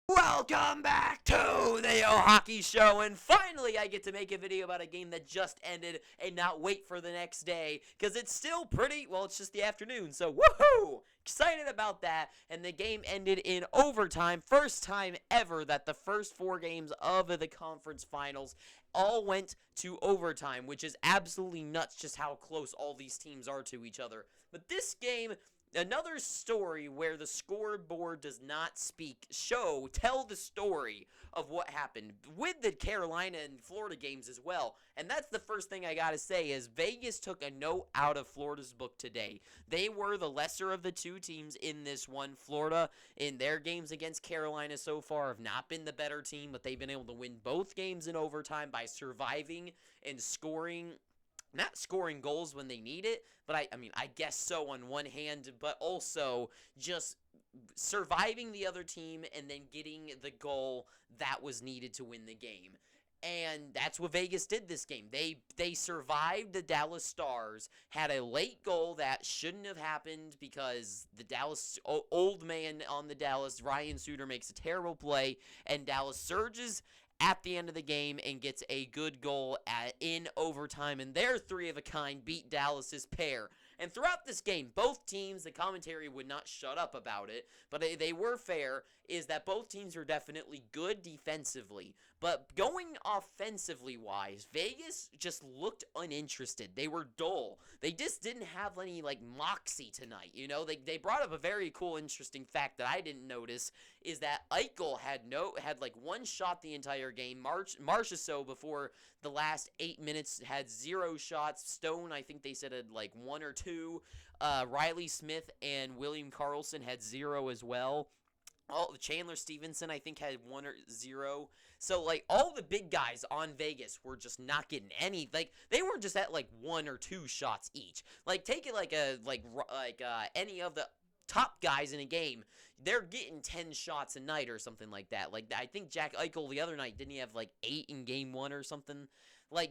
Welcome back to the Hockey Show, and finally I get to make a video about a game that just ended and not wait for the next day, because it's still it's just the afternoon, so woohoo! Excited about that, and the game ended in overtime. First time ever that the first four games of the conference finals all went to overtime, which is absolutely nuts just how close all these teams are to each other. But this game, another story where the scoreboard does not tell the story of what happened with the Carolina and Florida games as well. And that's the first thing I gotta say is Vegas took a note out of Florida's book today. They were the lesser of the two teams in this one. Florida, in their games against Carolina so far, have not been the better team, but they've been able to win both games in overtime by surviving and not scoring goals when they need it, but I guess so on one hand, but also just surviving the other team and then getting the goal that was needed to win the game. And that's what Vegas did this game. They survived the Dallas Stars, had a late goal that shouldn't have happened because the Dallas old man on the Dallas, Ryan Suter, makes a terrible play, and Dallas surges at the end of the game and gets a good goal in overtime, and their three of a kind beat Dallas's pair. And throughout this game, both teams, the commentary would not shut up about it, but they were fair, is that both teams were definitely good defensively. But going offensively-wise, Vegas just looked uninterested. They were dull. They just didn't have any, moxie tonight, you know? They brought up a very cool, interesting fact that I didn't notice, is that Eichel had one shot the entire game. Marchessault, before the last 8 minutes, had 0 shots. Stone, I think they said, had one or two. Riley Smith and William Karlsson had 0 as well. Chandler Stevenson, I think, had 1 or 0. So, all the big guys on Vegas were just not getting any. They weren't just at, 1 or 2 shots each. Take it any of the top guys in a game, they're getting 10 shots a night or something like that. I think Jack Eichel the other night, didn't he have 8 in game 1 or something?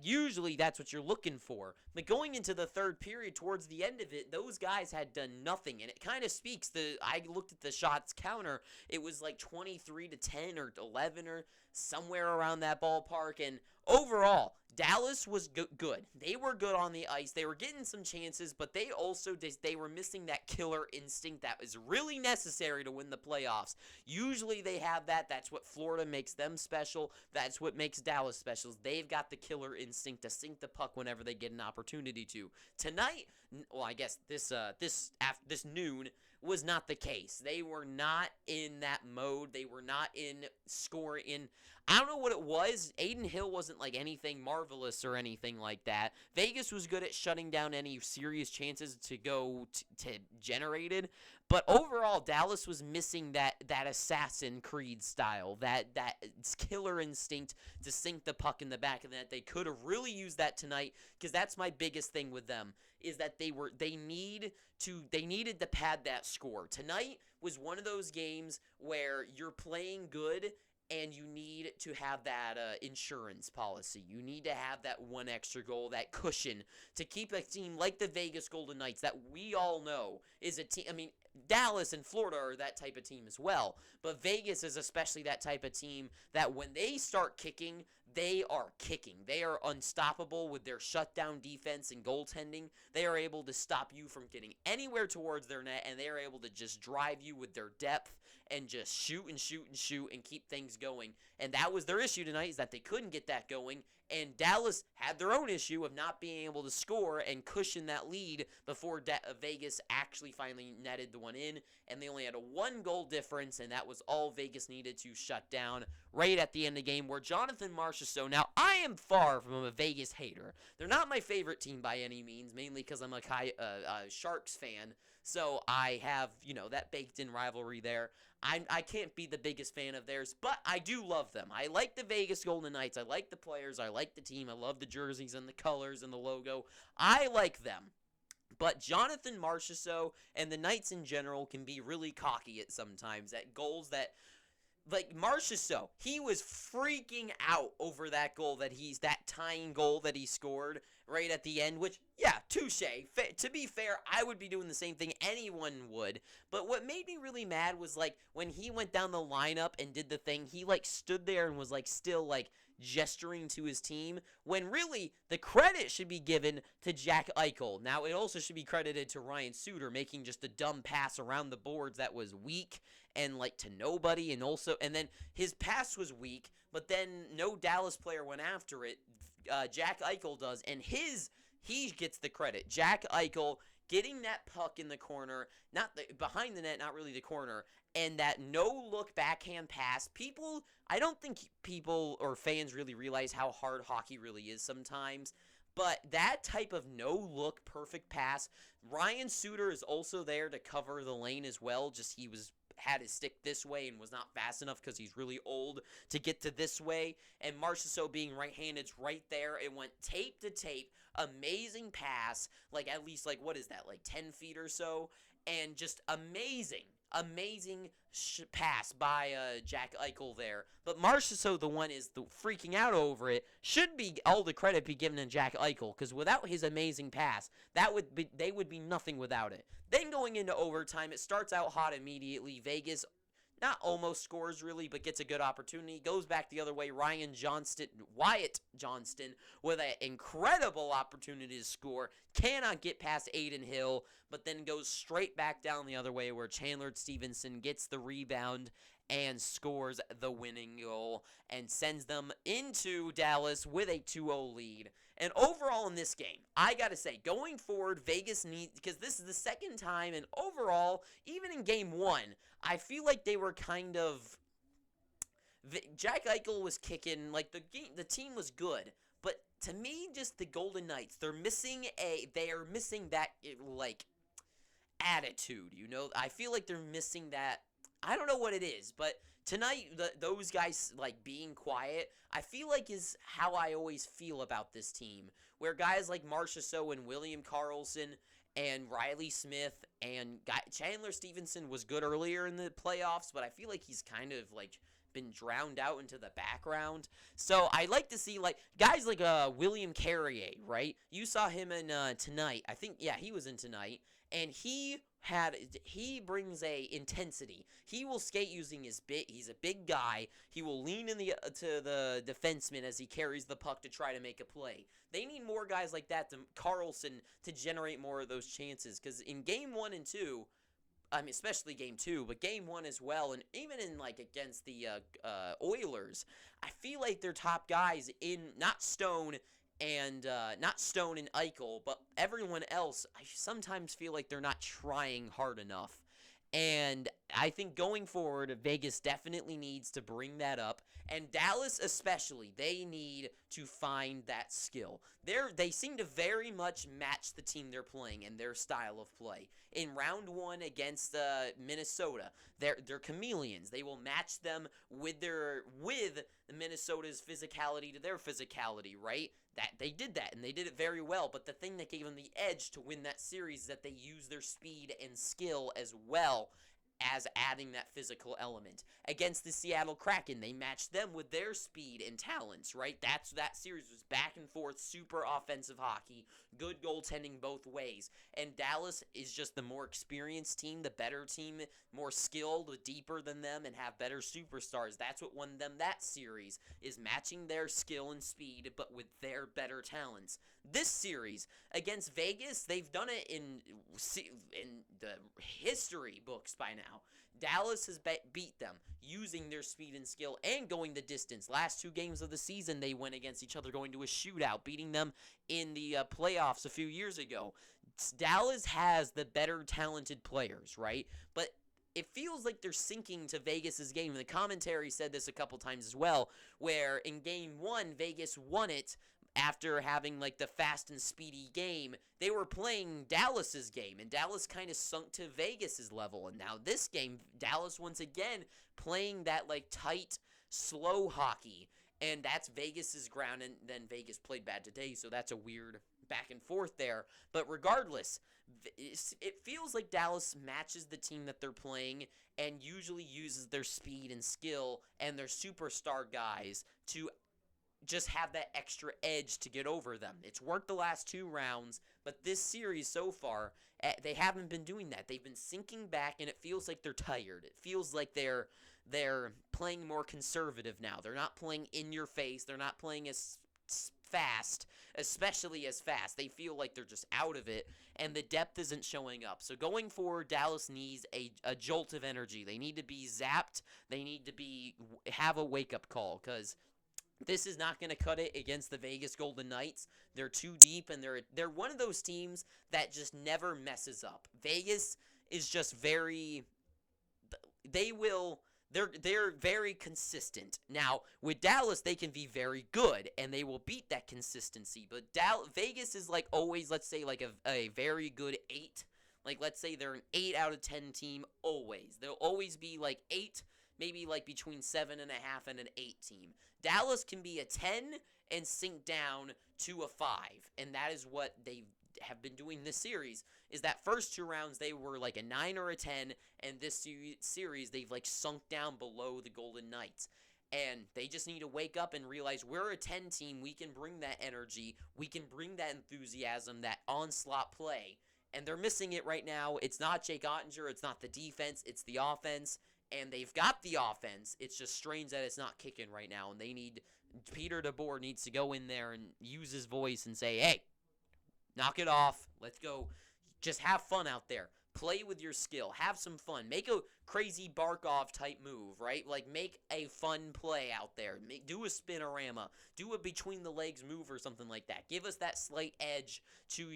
Usually that's what you're looking for. But going into the third period, towards the end of it, those guys had done nothing. And it kind of speaks. I looked at the shots counter. It was 23-10 or 11 or somewhere around that ballpark. And overall, Dallas was good. They were good on the ice. They were getting some chances, but they were missing that killer instinct that is really necessary to win the playoffs. Usually they have that. That's what Florida makes them special. That's what makes Dallas special. They've got the killer instinct to sink the puck whenever they get an opportunity to. Tonight, well, I guess this noon was not the case. They were not in that mode. They were not in scoring. I don't know what it was. Aiden Hill wasn't anything marvelous or anything like that. Vegas was good at shutting down any serious chances to go to generated. But overall, Dallas was missing that Assassin Creed style, that killer instinct to sink the puck in the back of the net. They could have really used that tonight, because that's my biggest thing with them, is that they needed to pad that score. Tonight was one of those games where you're playing good and you need to have that insurance policy. You need to have that one extra goal, that cushion, to keep a team like the Vegas Golden Knights that we all know is a team. Dallas and Florida are that type of team as well, but Vegas is especially that type of team that when they start kicking, they are kicking. They are unstoppable with their shutdown defense and goaltending. They are able to stop you from getting anywhere towards their net, and they are able to just drive you with their depth and just shoot and shoot and shoot and keep things going. And that was their issue tonight, is that they couldn't get that going. And Dallas had their own issue of not being able to score and cushion that lead before Vegas actually finally netted the one in. And they only had a 1-goal difference, and that was all Vegas needed to shut down right at the end of the game, where Jonathan Marchessault. Now, I am far from a Vegas hater. They're not my favorite team by any means, mainly because I'm a Sharks fan. So I have, that baked-in rivalry there. I can't be the biggest fan of theirs, but I do love them. I like the Vegas Golden Knights. I like the players. I like the team. I love the jerseys and the colors and the logo. I like them. But Jonathan Marchessault and the Knights in general can be really cocky at sometimes, at goals that like Marchessault, he was freaking out over that tying goal that he scored right at the end, which, yeah, touche. To be fair, I would be doing the same thing. Anyone would. But what made me really mad was, like, when he went down the lineup and did the thing, he, like, stood there and was, like, still, like, gesturing to his team, when really the credit should be given to Jack Eichel. Now, it also should be credited to Ryan Suter making just a dumb pass around the boards that was weak and, like, to nobody, and then his pass was weak, but then no Dallas player went after it. Jack Eichel does, and he gets the credit. Jack Eichel getting that puck in the corner, behind the net, not really the corner, and that no-look backhand pass. I don't think people or fans really realize how hard hockey really is sometimes, but that type of no-look perfect pass, Ryan Suter is also there to cover the lane as well, just had his stick this way and was not fast enough because he's really old to get to this way. And Marchessault being right-handed, right there. It went tape to tape. Amazing pass. Like, at least, like, what is that? Like, 10 feet or so. And just amazing pass by Jack Eichel there. But Marchessault, the one is freaking out over it. Should be all the credit be given to Jack Eichel, because without his amazing pass, they would be nothing without it. Then going into overtime, it starts out hot immediately. Vegas not almost scores really, but gets a good opportunity. Goes back the other way. Wyatt Johnston with an incredible opportunity to score. Cannot get past Aiden Hill, but then goes straight back down the other way where Chandler Stevenson gets the rebound and scores the winning goal and sends them into Dallas with a 2-0 lead. And overall in this game, I got to say, going forward, Vegas needs, because this is the second time, and overall, even in game one, I feel like they were kind of, Jack Eichel was kicking, like, the team was good, but to me, just the Golden Knights, they are missing that, like, attitude, you know? I feel like they're missing that. I don't know what it is, but tonight, those guys, like, being quiet, I feel like is how I always feel about this team, where guys like Marchessault and William Karlsson and Riley Smith and Chandler Stevenson was good earlier in the playoffs, but I feel like he's kind of, like, been drowned out into the background. So I like to see, like, guys like William Carrier, right? You saw him in tonight. I think, yeah, he was in tonight, and he brings a intensity. He will skate using he's a big guy. He will lean in to the defenseman as he carries the puck to try to make a play. They need more guys like that than Karlsson to generate more of those chances, because in game 1 and 2, I mean, especially game 2, but game 1 as well, and even in, like, against the Oilers, I feel like their top guys not Stone and Eichel, but everyone else, I sometimes feel like they're not trying hard enough. And I think going forward, Vegas definitely needs to bring that up. And Dallas especially, they need to find that skill. They seem to very much match the team they're playing and their style of play. In round 1 against Minnesota, they're chameleons. They will match them with Minnesota's physicality to their physicality, right? That they did that, and they did it very well. But the thing that gave them the edge to win that series is that they used their speed and skill as well as adding that physical element. Against the Seattle Kraken, they matched them with their speed and talents, right? That series was back and forth, super offensive hockey, good goaltending both ways. And Dallas is just the more experienced team, the better team, more skilled, deeper than them, and have better superstars. That's what won them that series, is matching their skill and speed, but with their better talents. This series against Vegas, they've done it in the history books by now. Dallas has beat them using their speed and skill and going the distance. Last 2 games of the season, they went against each other, going to a shootout, beating them in the playoffs a few years ago. Dallas has the better talented players, right? But it feels like they're sinking to Vegas's game. And the commentary said this a couple times as well, where in game 1, Vegas won it after having, like, the fast and speedy game. They were playing Dallas's game, and Dallas kind of sunk to Vegas's level. And now this game, Dallas once again playing that, like, tight, slow hockey, and that's Vegas's ground. And then Vegas played bad today, so that's a weird back and forth there. But regardless, It feels like Dallas matches the team that they're playing and usually uses their speed and skill and their superstar guys to just have that extra edge to get over them. It's worked the last 2 rounds, but this series so far, they haven't been doing that. They've been sinking back, and it feels like they're tired. It feels like they're playing more conservative now. They're not playing in your face. They're not playing as fast, especially as fast. They feel like they're just out of it, and the depth isn't showing up. So going forward, Dallas needs a jolt of energy. They need to be zapped. They need to have a wake-up call, because this is not going to cut it against the Vegas Golden Knights. They're too deep, and they're one of those teams that just never messes up. Vegas is just they're very consistent. Now, with Dallas, they can be very good, and they will beat that consistency. But Vegas is like always, let's say, like a very good 8. Like, let's say they're an 8 out of 10 team always. They'll always be like 8, maybe like between 7.5 and an 8 team. Dallas can be a 10 and sink down to a 5, and that is what they have been doing this series. Is that first 2 rounds they were like a 9 or a 10, and this series they've like sunk down below the Golden Knights. And they just need to wake up and realize we're a 10 team. We can bring that energy. We can bring that enthusiasm, that onslaught play. And they're missing it right now. It's not Jake Ottinger. It's not the defense. It's the offense. And they've got the offense. It's just strange that it's not kicking right now. And Peter DeBoer needs to go in there and use his voice and say, hey, knock it off. Let's go. Just have fun out there. Play with your skill. Have some fun. Make a crazy Barkov type move, right? Like, make a fun play out there. Do a spinorama. Do a between the legs move or something like that. Give us that slight edge to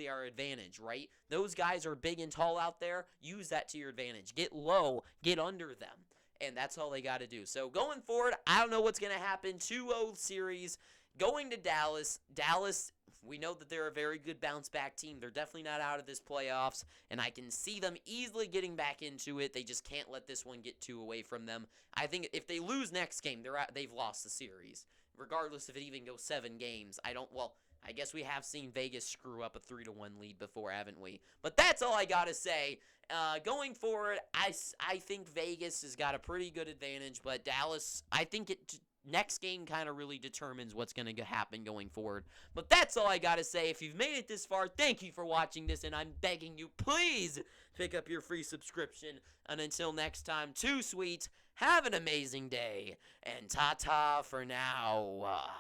our advantage, right? Those guys are big and tall out there. Use that to your advantage. Get low. Get under them. And that's all they got to do. So, going forward, I don't know what's going to happen. 2-0 series. Going to Dallas. Dallas, we know that they're a very good bounce-back team. They're definitely not out of this playoffs, and I can see them easily getting back into it. They just can't let this one get too away from them. I think if they lose next game, they've lost the series. Regardless if it even goes 7 games, I guess we have seen Vegas screw up a 3-1 lead before, haven't we? But that's all I got to say. Going forward, I think Vegas has got a pretty good advantage, but Dallas, I think next game kind of really determines what's going to happen going forward. But that's all I got to say. If you've made it this far, thank you for watching this, and I'm begging you, please pick up your free subscription. And until next time, too sweet, have an amazing day, and ta-ta for now.